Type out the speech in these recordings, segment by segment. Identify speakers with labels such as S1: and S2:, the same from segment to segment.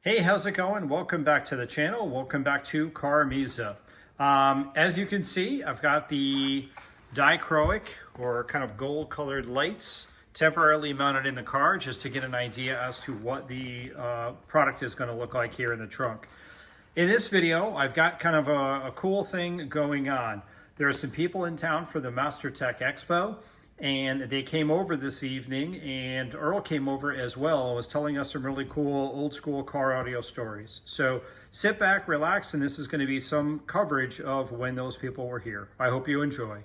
S1: Hey, how's it going? Welcome back to the channel. Welcome back to CarMiZa. As you can see, I've got the dichroic or kind of gold colored lights temporarily mounted in the car just to get an idea as to what the product is going to look like here in the trunk. In this video, I've got kind of a cool thing going on. There are some people in town for the MasterTech Expo, and they came over this evening, and Earl came over as well and was telling us some really cool old school car audio stories. So sit back, relax, and this is going to be some coverage of when those people were here. I hope you enjoy.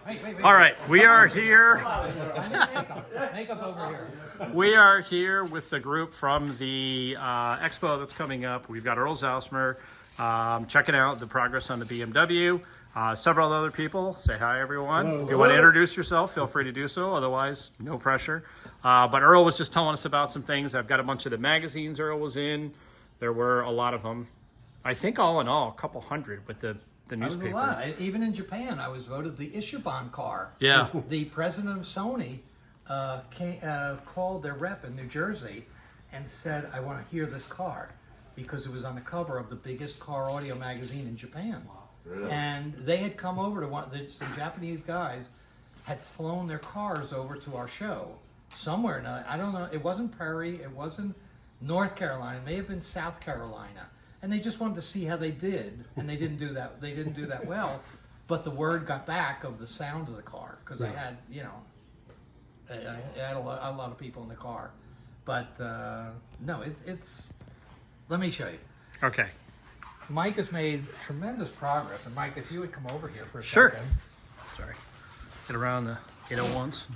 S2: Wait.
S1: All right, we are here.
S2: Makeup over here.
S1: We are here with the group from the expo that's coming up. We've got Earl Zausmer checking out the progress on the BMW. Several other people. Say hi, everyone.
S3: Hello.
S1: If you want to introduce yourself, feel free to do so. Otherwise, no pressure. But Earl was just telling us about some things. I've got a bunch of the magazines Earl was in. There were a lot of them. I think all in all, a couple hundred with the newspaper.
S2: That was a lot. Even in Japan, I was voted the Ishibon car.
S1: Yeah.
S2: The president of Sony called their rep in New Jersey and said, I want to hear this car, because it was on the cover of the biggest car audio magazine in Japan. Really? And they had come over to some Japanese guys had flown their cars over to our show somewhere. Now, I don't know. It wasn't Prairie. It wasn't North Carolina. It may have been South Carolina. And they just wanted to see how they did, and they didn't do that. They didn't do that well. But the word got back of the sound of the car, because I had, I had a lot of people in the car. But no, it's. Let me show you.
S1: Okay.
S2: Mike has made tremendous progress, and Mike, if you would come over here for a
S1: Sure.
S2: second.
S1: Sorry. Get around the 801s.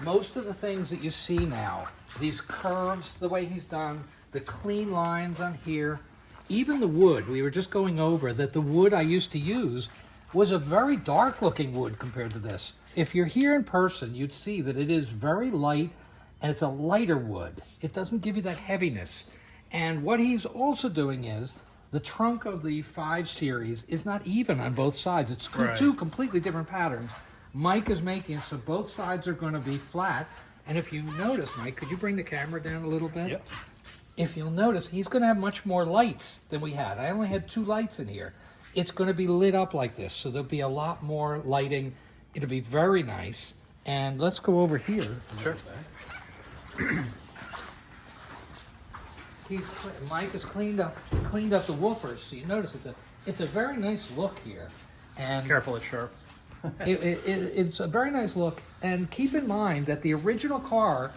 S2: Most of the things that you see now, these curves, the way he's done, the clean lines on here, even the wood, we were just going over that the wood I used to use was a very dark looking wood compared to this. If you're here in person, you'd see that it is very light, and it's a lighter wood. It doesn't give you that heaviness. And what he's also doing is, the trunk of the 5 Series is not even on both sides. It's two completely different patterns. Mike is making it so both sides are going to be flat. And if you notice, Mike, could you bring the camera down a little bit?
S1: Yep.
S2: If you'll notice, he's going to have much more lights than we had. I only had 2 lights in here. It's going to be lit up like this, so there'll be a lot more lighting. It'll be very nice. And let's go over here.
S1: Sure.
S2: Mike has cleaned up the woofers, so you notice it's a very nice look here. And
S1: Careful, it's sharp.
S2: it's a very nice look. And keep in mind that the original car,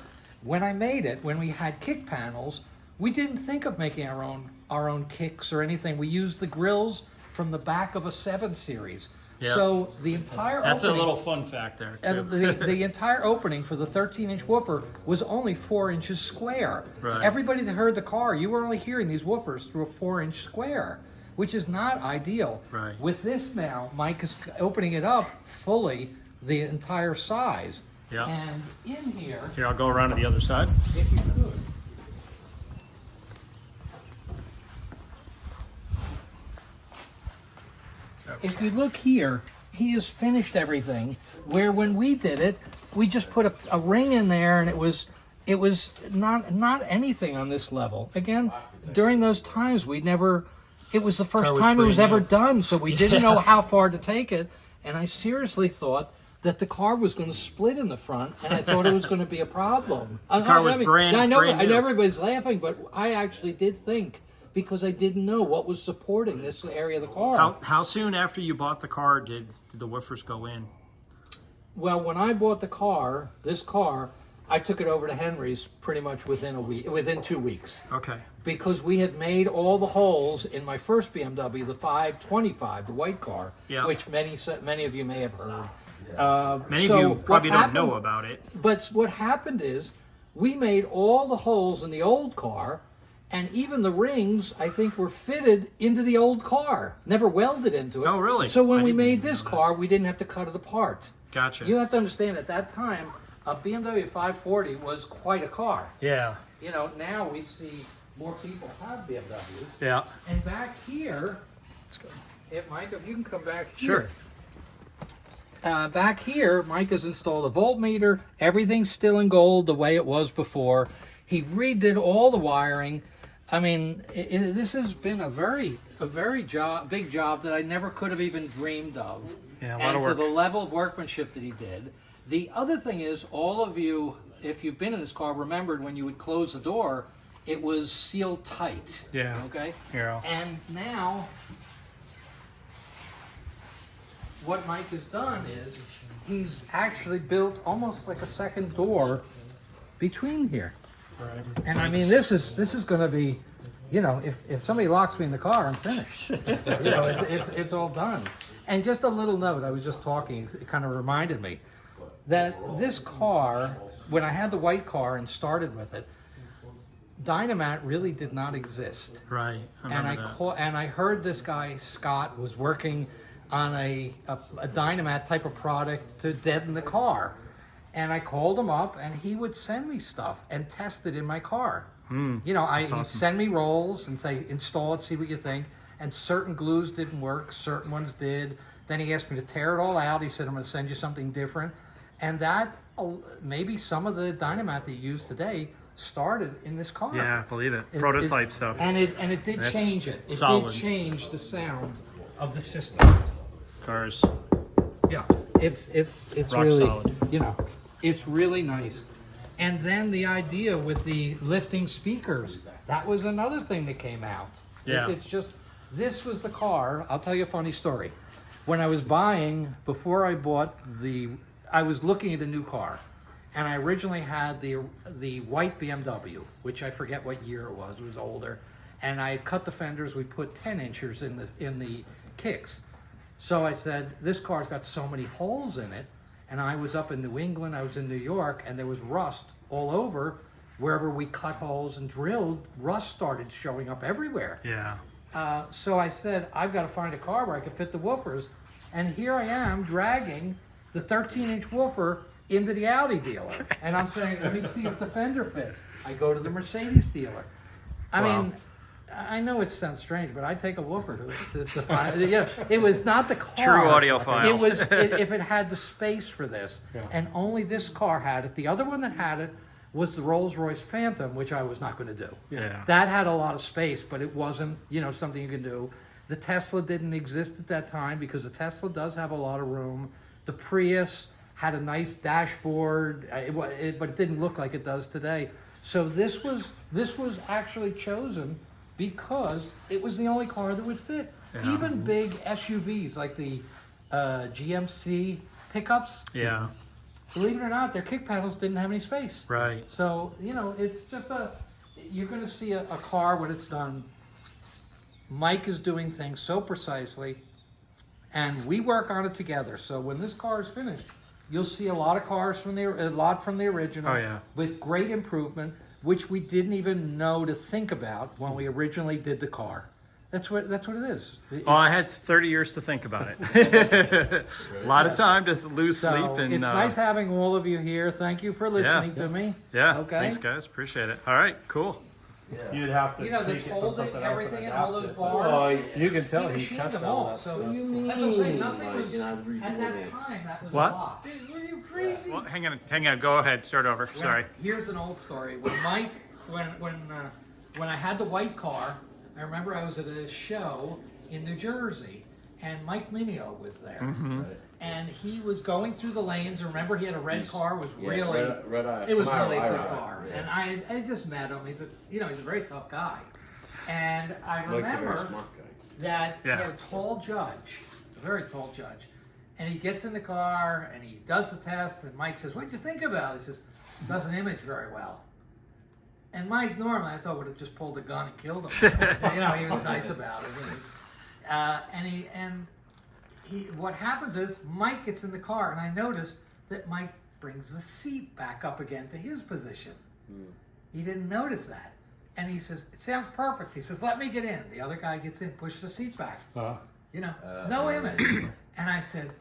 S2: when I made it, when we had kick panels, we didn't think of making our own kicks or anything. We used the grills from the back of a 7 Series.
S1: Yep.
S2: So the entire
S1: That's
S2: opening,
S1: a little fun fact there, too.
S2: the entire opening for the 13-inch woofer was only 4 inches square.
S1: Right.
S2: Everybody that heard the car, you were only hearing these woofers through a 4-inch square, which is not ideal.
S1: Right.
S2: With this now, Mike is opening it up fully, the entire size.
S1: Yeah.
S2: And in here,
S1: Here, I'll go around to the other side.
S2: if you could. If you look here, he has finished everything. Where when we did it, we just put a ring in there, and it was not anything on this level. Again, during those times, it was the first
S1: Car was
S2: time it was
S1: brand
S2: ever
S1: new.
S2: done, so we didn't know how far to take it. And I seriously thought that the car was going to split in the front, and I thought it was going to be a problem.
S1: The car was brand
S2: I know,
S1: new.
S2: I know everybody's laughing, but I actually did think, because I didn't know what was supporting this area of the car.
S1: How soon after you bought the car did the woofers go in?
S2: Well, when I bought this car, I took it over to Henry's pretty much within 2 weeks.
S1: Okay.
S2: Because we had made all the holes in my first BMW, the 525, the white car,
S1: Yeah.
S2: which many of you may have heard.
S1: Many
S2: so
S1: of you probably
S2: what
S1: don't know
S2: happened-
S1: about it.
S2: But what happened is, we made all the holes in the old car, and even the rings, I think, were fitted into the old car, never welded into it.
S1: Oh, really?
S2: So when
S1: I
S2: we
S1: didn't
S2: made
S1: even
S2: this
S1: know that.
S2: car, we didn't have to cut it apart.
S1: Gotcha.
S2: You have to understand, at that time, a BMW 540 was quite a car.
S1: Yeah.
S2: Now we see more people have BMWs.
S1: Yeah.
S2: And back here,
S1: Let's go.
S2: Mike, if you can come back
S1: Sure.
S2: here. Back here, Mike has installed a voltmeter. Everything's still in gold the way it was before. He redid all the wiring. I mean, this has been a very big job that I never could have even dreamed of.
S1: Yeah, a lot
S2: and
S1: of work.
S2: to the level of workmanship that he did. The other thing is, all of you, if you've been in this car, remembered when you would close the door, it was sealed tight.
S1: Yeah.
S2: Okay.
S1: Yeah.
S2: And now, what Mike has done is he's actually built almost like a second door between here.
S1: Right.
S2: And I mean, this is going to be, you know, if somebody locks me in the car, I'm finished. You know, it's all done. And just a little note, I was just talking, it kind of reminded me that this car, when I had the white car and started with it, Dynamat really did not exist.
S1: Right.
S2: And I heard this guy Scott was working on a Dynamat type of product to deaden the car, and I called him up, and he would send me stuff and test it in my car. You know, he'd send me rolls and say, install it, see what you think. And certain glues didn't work, certain ones did. Then he asked me to tear it all out. He said, I'm going to send you something different. And that maybe some of the Dynamat that you use today started in this car.
S1: Yeah, believe it. Prototype stuff.
S2: And it did
S1: That's
S2: change it. It
S1: solid.
S2: did change the sound of the system.
S1: Cars.
S2: Yeah, it's
S1: Rock
S2: really
S1: solid.
S2: you know, it's really nice. And then the idea with the lifting speakers, that was another thing that came out.
S1: Yeah.
S2: It's just, this was the car. I'll tell you a funny story. When I was buying, before I bought I was looking at a new car, and I originally had the white BMW, which I forget what year it was older, and I had cut the fenders. We put 10 inchers in the kicks. So I said, this car's got so many holes in it, and I was up in New England, I was in New York, and there was rust all over. Wherever we cut holes and drilled, rust started showing up everywhere.
S1: Yeah.
S2: So I said, I've got to find a car where I can fit the woofers. And here I am dragging the 13-inch woofer into the Audi dealer. And I'm saying, let me see if the fender fits. I go to the Mercedes dealer. I mean, I know it sounds strange, but I'd take a woofer to find. Yeah, it was not the car.
S1: True audiophile.
S2: It was if it had the space for this, and only this car had it. The other one that had it was the Rolls-Royce Phantom, which I was not going to do.
S1: Yeah.
S2: That had a lot of space, but it wasn't, something you can do. The Tesla didn't exist at that time because the Tesla does have a lot of room. The Prius had a nice dashboard, but it didn't look like it does today. So this was actually chosen because it was the only car that would fit.
S1: Yeah.
S2: Even big SUVs like the GMC pickups,
S1: Yeah.
S2: believe it or not, their kick panels didn't have any space.
S1: Right.
S2: So, it's just you're going to see a car when it's done. Mike is doing things so precisely, and we work on it together. So when this car is finished, you'll see a lot from the original.
S1: Oh, yeah.
S2: With great improvement, which we didn't even know to think about when we originally did the car. That's what it is.
S1: Oh, I had 30 years to think about it. A lot of time to lose
S2: So
S1: sleep. And
S2: it's nice having all of you here. Thank you for listening to me.
S1: Yeah.
S2: Okay.
S1: Thanks, guys. Appreciate it. All right. Cool.
S3: You'd have to.
S2: That's
S3: take it from
S2: holding
S3: something else
S2: everything
S3: and
S2: and all
S3: adapt
S2: those
S3: it.
S2: bars.
S3: Well, you can tell
S2: He
S3: he
S2: machined
S3: cut
S2: them
S3: all
S2: all.
S3: that
S2: So
S3: stuff.
S2: That's what I'm saying. Nothing was at that time. That was
S1: What?
S2: a lot. Were you crazy?
S1: Well, hang on. Go ahead. Start over. Sorry.
S2: Here's an old story. When I had the white car, I remember I was at a show in New Jersey, and Mike Mineo was there, and he was going through the lanes. And remember, he had a red car. Was really
S4: red eye.
S2: it was really a
S4: Camaro,
S2: good car.
S4: yeah.
S2: And I just met him. He's he's a very tough guy, and I
S4: Mike's a very
S2: remember
S4: smart guy.
S2: that he
S1: Yeah.
S2: had a tall judge, a very tall judge, and he gets in the car and he does the test, and Mike says, "What'd you think about it?" He says, "Doesn't image very well." And Mike normally I thought would have just pulled a gun and killed him. He was nice about it. What happens is Mike gets in the car, and I noticed that Mike brings the seat back up again to his position. He didn't notice that. And he says, "It sounds perfect." He says, "Let me get in." The other guy gets in, push the seat back. No image. And I said,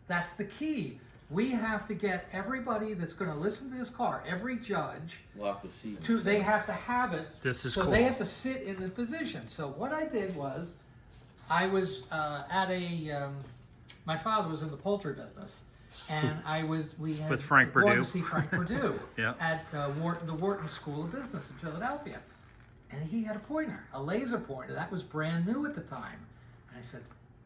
S2: that's the key. We have to get everybody that's going to listen to this car, every judge,
S4: We'll have to see.
S2: they have to have it.
S1: This is
S2: so
S1: cool.
S2: they have to sit in the position. So what I did was, I was at my father was in the poultry business, and we had
S1: With Frank
S2: gone
S1: Perdue.
S2: to see Frank Perdue
S1: Yeah.
S2: at the Wharton School of Business in Philadelphia. and he had a pointer, a laser pointer. That was brand new at the time. And I said,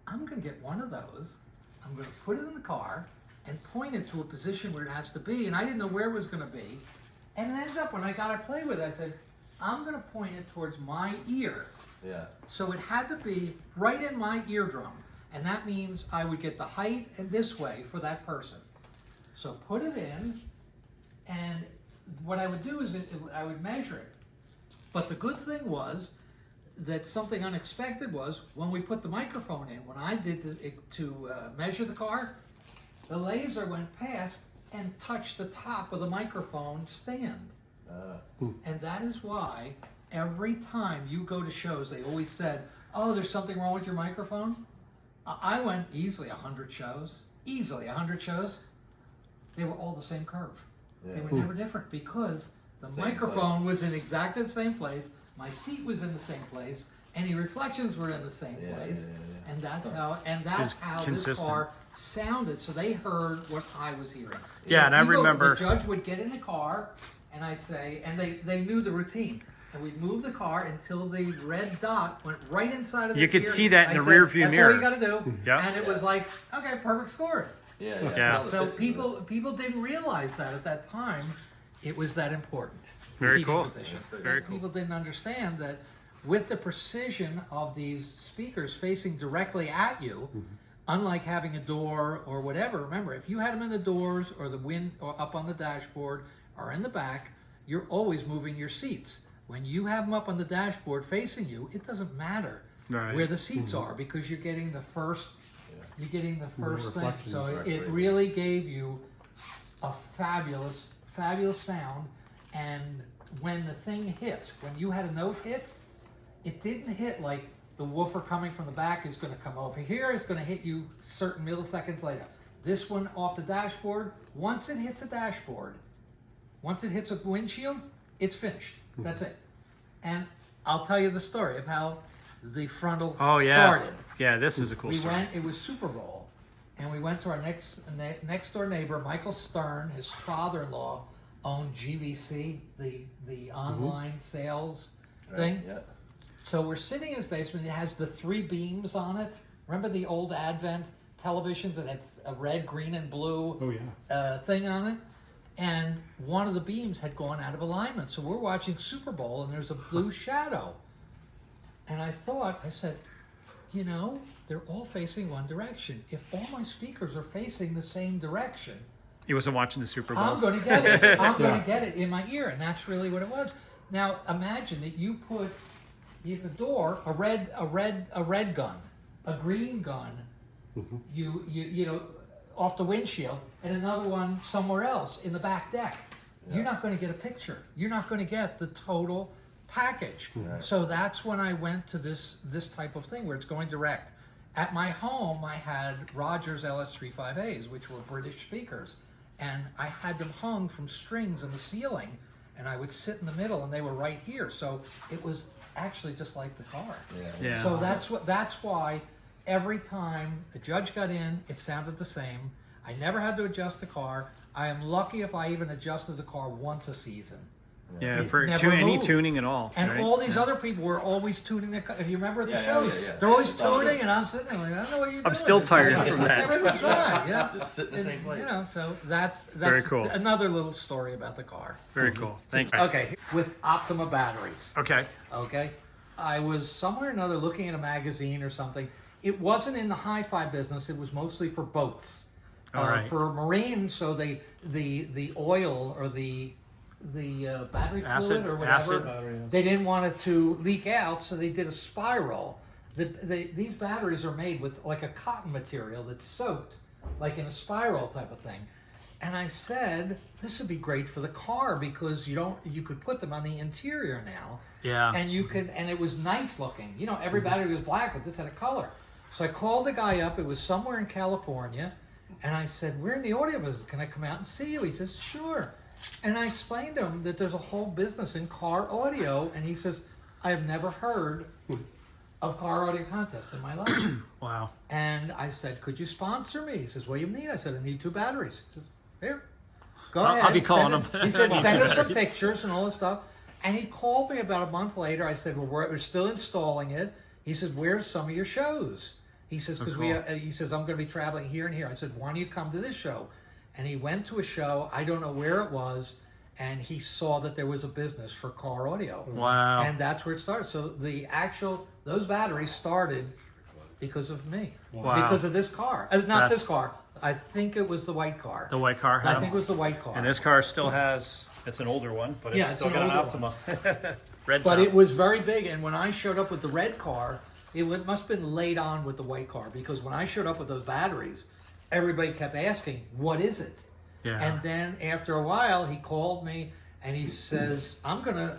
S2: I'm going to get one of those. I'm going to put it in the car and point it to a position where it has to be. And I didn't know where it was going to be. And it ends up, when I got to play with it, I said, I'm going to point it towards my ear.
S3: Yeah.
S2: So it had to be right in my eardrum. And that means I would get the height and this way for that person. So put it in, and what I would do is I would measure it. But the good thing was that something unexpected was when we put the microphone in, when I did to measure the car, the laser went past and touched the top of the microphone stand. And that is why every time you go to shows, they always said, oh, there's something wrong with your microphone. I went easily 100 shows, they were all the same curve. They were never different because the microphone was in exactly the same place, my seat was in the same place, any reflections were in the same place, and that's how this
S1: consistent.
S2: car sounded. So they heard what I was hearing.
S1: Yeah,
S2: So
S1: and I remember
S2: the judge would get in the car, and I'd say, and they knew the routine. And we'd move the car until the red dot went right inside of the
S1: You could
S2: ear.
S1: see that in
S2: I
S1: the
S2: said,
S1: rear view mirror.
S2: That's all you got to do.
S1: Yeah.
S2: And it was like, okay, perfect scores.
S1: Yeah.
S2: So people didn't realize that at that time it was that important.
S1: Very
S2: seating
S1: cool.
S2: position.
S1: Very cool.
S2: People didn't understand that with the precision of these speakers facing directly at you, unlike having a door or whatever, remember, if you had them in the doors or the wind or up on the dashboard or in the back, you're always moving your seats. When you have them up on the dashboard facing you, it doesn't matter
S1: Right.
S2: where the seats are because you're getting the first. You're getting the first thing.
S4: reflections.
S2: So
S3: Exactly.
S2: it really gave you a fabulous sound. And when the thing hit, when you had a note hit, it didn't hit like the woofer coming from the back is going to come over here. It's going to hit you certain milliseconds later. This one off the dashboard, once it hits a dashboard, once it hits a windshield, it's finished. That's it. And I'll tell you the story of how the frontal started.
S1: Yeah, this is a cool
S2: We
S1: story.
S2: went, it was Super Bowl, and we went to our next door neighbor, Michael Stern. His father-in-law owned GVC, the online sales thing.
S3: Yeah.
S2: So we're sitting in his basement. It has the 3 beams on it. Remember the old Advent televisions that had a red, green, and blue
S4: Oh, yeah.
S2: thing on it? And one of the beams had gone out of alignment. So we're watching Super Bowl, and there's a blue shadow. And I said, you know, they're all facing one direction. If all my speakers are facing the same direction,
S1: He wasn't watching the Super Bowl.
S2: I'm going to get it. I'm going to get it in my ear, and that's really what it was. Now imagine that you put in the door a red gun, a green gun, you know, off the windshield, and another one somewhere else in the back deck. You're not going to get a picture. You're not going to get the total package. So that's when I went to this type of thing where it's going direct. At my home, I had Rogers LS35As, which were British speakers, and I had them hung from strings in the ceiling, and I would sit in the middle, and they were right here. So it was actually just like the car.
S1: Yeah.
S2: So that's why every time a judge got in, it sounded the same. I never had to adjust the car. I am lucky if I even adjusted the car once a season.
S1: Yeah,
S2: It
S1: for
S2: never
S1: any
S2: moved.
S1: tuning at all.
S2: And
S1: right?
S2: all these other people were always tuning their car. If you remember at the shows,
S3: yeah.
S2: they're always tuning, and I'm sitting there like, I don't know what you're doing.
S1: I'm still tired from that.
S2: Everything's fine, yeah.
S3: Just sit in the same place.
S2: You know, so that's
S1: Very cool.
S2: another little story about the car.
S1: Very cool. Thank you.
S2: Okay, with Optima batteries.
S1: Okay.
S2: Okay, I was somewhere or another looking at a magazine or something. It wasn't in the hi-fi business. It was mostly for boats,
S1: All right.
S2: for marine. So the oil or the battery
S1: Acid-
S2: fluid or whatever,
S1: acid.
S2: they didn't want it to leak out, so they did a spiral. These batteries are made with like a cotton material that's soaked, like in a spiral type of thing. And I said, this would be great for the car because you could put them on the interior now.
S1: Yeah.
S2: And and it was nice looking. You know, every battery was black, but this had a color. So I called the guy up. It was somewhere in California. And I said, we're in the audio business. Can I come out and see you? He says, sure. And I explained to him that there's a whole business in car audio. And he says, I have never heard of car audio contest in my life.
S1: Wow.
S2: And I said, could you sponsor me? He says, what do you need? I said, I need 2 batteries. He says, here, go
S1: I'll
S2: ahead.
S1: be calling
S2: Send
S1: him.
S2: He said, send us some pictures and all this stuff. And he called me about a month later. I said, well, we're still installing it. He said, where's some of your shows? He says, because he says, I'm going to be traveling here and here. I said, why don't you come to this show? And he went to a show. I don't know where it was. And he saw that there was a business for car audio.
S1: Wow.
S2: And that's where it started. So those batteries started because of me.
S1: Wow.
S2: Because of this car. Not this car. I think it was the white car.
S1: The white car had
S2: I think it was the white car.
S1: And this car still has, it's an older one, but it's still got an Optima. Red
S2: But
S1: top.
S2: it was very big. And when I showed up with the red car, must have been laid on with the white car. Because when I showed up with those batteries, everybody kept asking, what is it?
S1: Yeah.
S2: And then after a while, he called me and he says, I'm gonna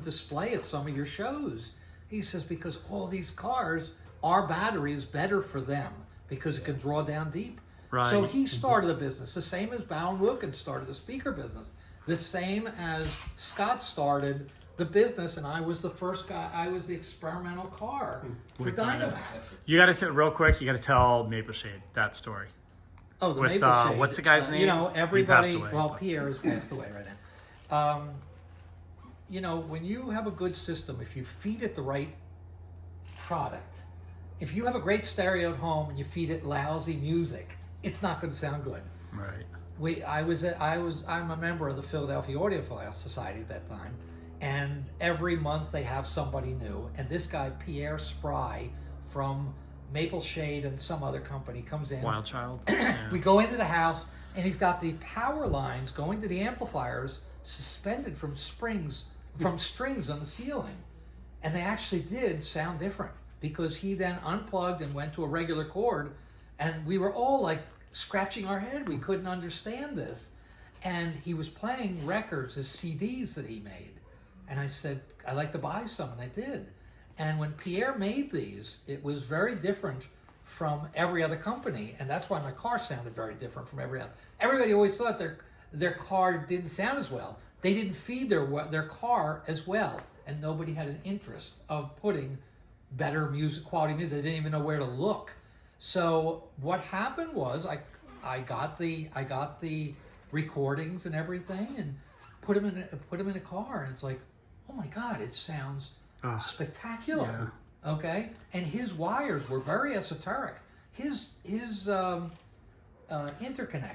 S2: display at some of your shows. He says, because all these cars, our battery is better for them because it can draw down deep.
S1: Right.
S2: So he started a business, the same as Bound Wilkins started the speaker business, the same as Scott started the business, and I was the first guy. I was the experimental car for Dynamat.
S1: You got to real quick. You got to tell Maple Shade that story.
S2: Oh, the
S1: With,
S2: Maple Shade.
S1: what's the guy's name?
S2: You know,
S1: He
S2: everybody.
S1: passed away.
S2: Well, Pierre has passed away right now. You know, when you have a good system, if you feed it the right product, if you have a great stereo at home and you feed it lousy music, it's not going to sound good.
S1: Right.
S2: I'm a member of the Philadelphia Audiophile Society at that time, and every month they have somebody new. And this guy Pierre Spry from Maple Shade and some other company comes in.
S1: Wild Child.
S2: We go into the house, and he's got the power lines going to the amplifiers suspended from strings on the ceiling, and they actually did sound different because he then unplugged and went to a regular cord, and we were all like scratching our head. We couldn't understand this, and he was playing records as CDs that he made, and I said, I'd like to buy some, and I did. And when Pierre made these, it was very different from every other company, and that's why my car sounded very different from every other. Everybody always thought their car didn't sound as well. They didn't feed their car as well, and nobody had an interest of putting better music, quality music. They didn't even know where to look. So what happened was I got the recordings and everything and put them in a car, and it's like, oh my God, it sounds spectacular. Yeah. Okay, and his wires were very esoteric. His interconnect,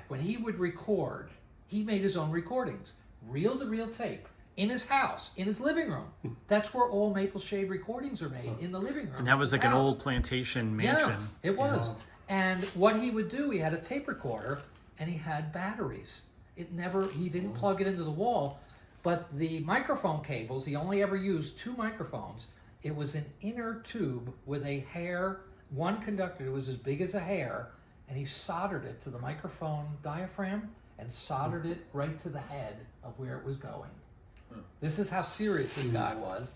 S2: when he would record, he made his own recordings, reel-to-reel tape, in his house, in his living room. That's where all Maple Shade recordings are made, in the living room.
S1: And that was like an old plantation mansion.
S2: Yeah, it was. And what he would do, he had a tape recorder, and he had batteries. He didn't plug it into the wall, but the microphone cables, he only ever used 2 microphones. It was an inner tube with a hair, one conductor. It was as big as a hair, and he soldered it to the microphone diaphragm and soldered it right to the head of where it was going. This is how serious this guy was.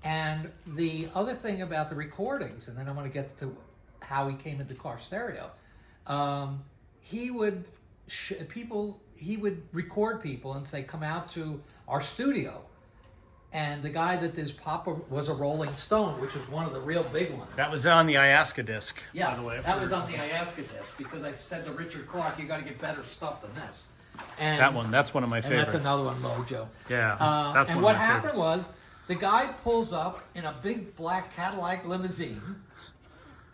S2: And the other thing about the recordings, and then I'm going to get to how he came into car stereo, he would record people and say, come out to our studio. And the guy that his papa was a Rolling Stone, which was one of the real big ones.
S1: That was on the Iasca disc,
S2: yeah,
S1: by the way.
S2: That was on the Iasca disc, because I said to Richard Clark, you got to get better stuff than this. And
S1: that's one of my favorites.
S2: And that's another one, Mojo.
S1: Yeah, that's
S2: and
S1: one
S2: what
S1: of my
S2: happened
S1: favorites.
S2: was, the guy pulls up in a big black Cadillac limousine,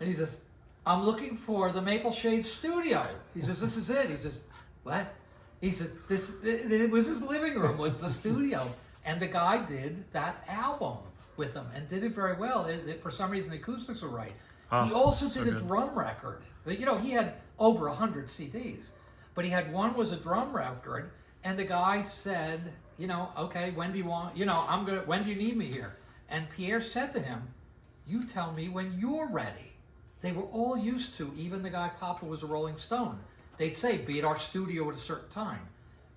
S2: and he says, I'm looking for the Maple Shade studio. He says, this is it. He says, what? He says, it was his living room, was the studio. And the guy did that album with him and did it very well. For some reason, the acoustics were right. He also did a drum record. You know, he had over 100 CDs, but he had one was a drum record, and the guy said, you know, okay, when do you want, you know, when do you need me here? And Pierre said to him, you tell me when you're ready. They were all used to, even the guy Papa was a Rolling Stone. They'd say, be at our studio at a certain time.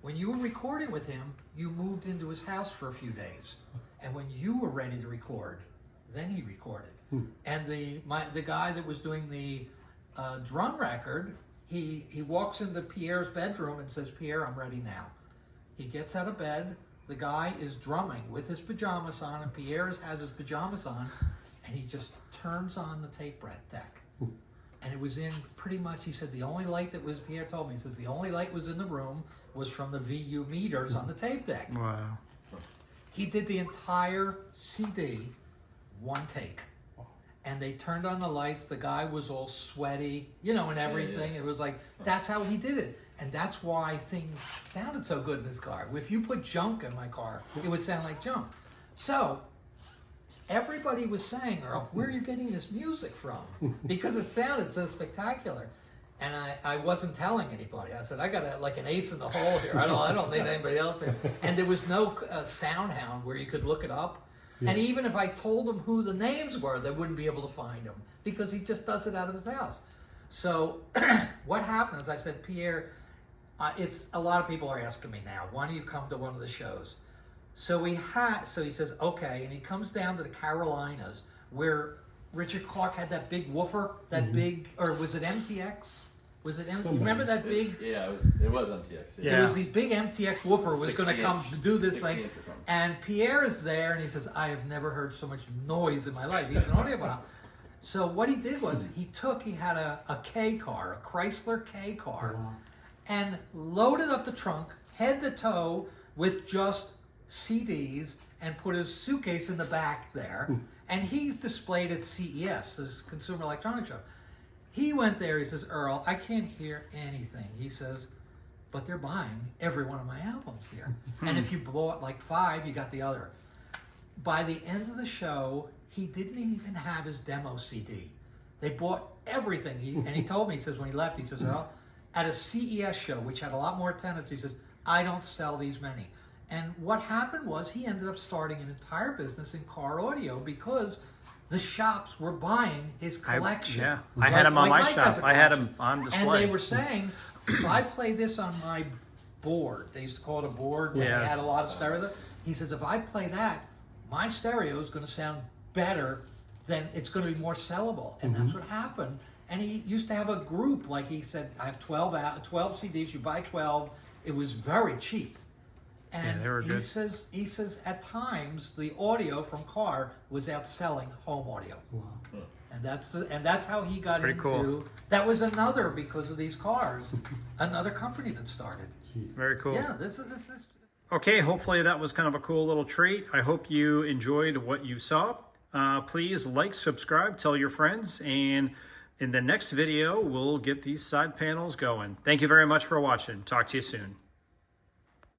S2: When you were recording with him, you moved into his house for a few days. And when you were ready to record, then he recorded. And the guy that was doing the drum record, he walks into Pierre's bedroom and says, Pierre, I'm ready now. He gets out of bed, the guy is drumming with his pajamas on, and Pierre has his pajamas on, and he just turns on the tape deck. And it was in pretty much, he said, the only light that was, Pierre told me, he says, the only light was in the room was from the VU meters on the tape deck.
S1: Wow.
S2: He did the entire CD one take. And they turned on the lights. The guy was all sweaty, you know, and everything. It was like, that's how he did it. And that's why things sounded so good in this car. If you put junk in my car, it would sound like junk. So everybody was saying, Earl, where are you getting this music from? Because it sounded so spectacular. And I wasn't telling anybody. I said, I got like an ace in the hole here. I don't need anybody else here. And there was no sound hound where you could look it up. Yeah. And even if I told them who the names were, they wouldn't be able to find them because he just does it out of his house. So what happened is I said, Pierre, it's a lot of people are asking me now, why don't you come to one of the shows? So he says, okay, and he comes down to the Carolinas where Richard Clark had that big woofer, that big, or was it MTX? Was it remember that big?
S4: Yeah, it was MTX.
S2: Yeah. It was the big MTX woofer was going to come do this thing. And Pierre is there and he says, I have never heard so much noise in my life. He's an audiophile. So what he did was he had a K car, a Chrysler K car, and loaded up the trunk, head to toe with just CDs and put his suitcase in the back there. And he's displayed at CES, this Consumer Electronics Show. He went there, he says, Earl, I can't hear anything. He says, but they're buying every one of my albums here. And if you bought like 5, you got the other. By the end of the show, he didn't even have his demo CD. They bought everything. And he told me, he says, when he left, he says, Earl, at a CES show, which had a lot more attendance, he says, I don't sell these many. And what happened was he ended up starting an entire business in car audio because the shops were buying his collection.
S1: I had him on my shop. I had him on display.
S2: And they were saying, if I play this on my board, they used to call it a board when they had a lot of stereo. He says, if I play that, my stereo is going to sound better, then it's going to be more sellable. And that's what happened. And he used to have a group, like he said, I have 12 CDs, you buy 12. It was very cheap. And
S1: they were good.
S2: He says at times the audio from car was outselling home audio. Wow. And that's how he got into.
S1: Cool.
S2: That was another, because of these cars, another company that started.
S1: Jeez. Very cool.
S2: Yeah, this is.
S1: Okay, hopefully that was kind of a cool little treat. I hope you enjoyed what you saw. Please like, subscribe, tell your friends, and in the next video, we'll get these side panels going. Thank you very much for watching. Talk to you soon.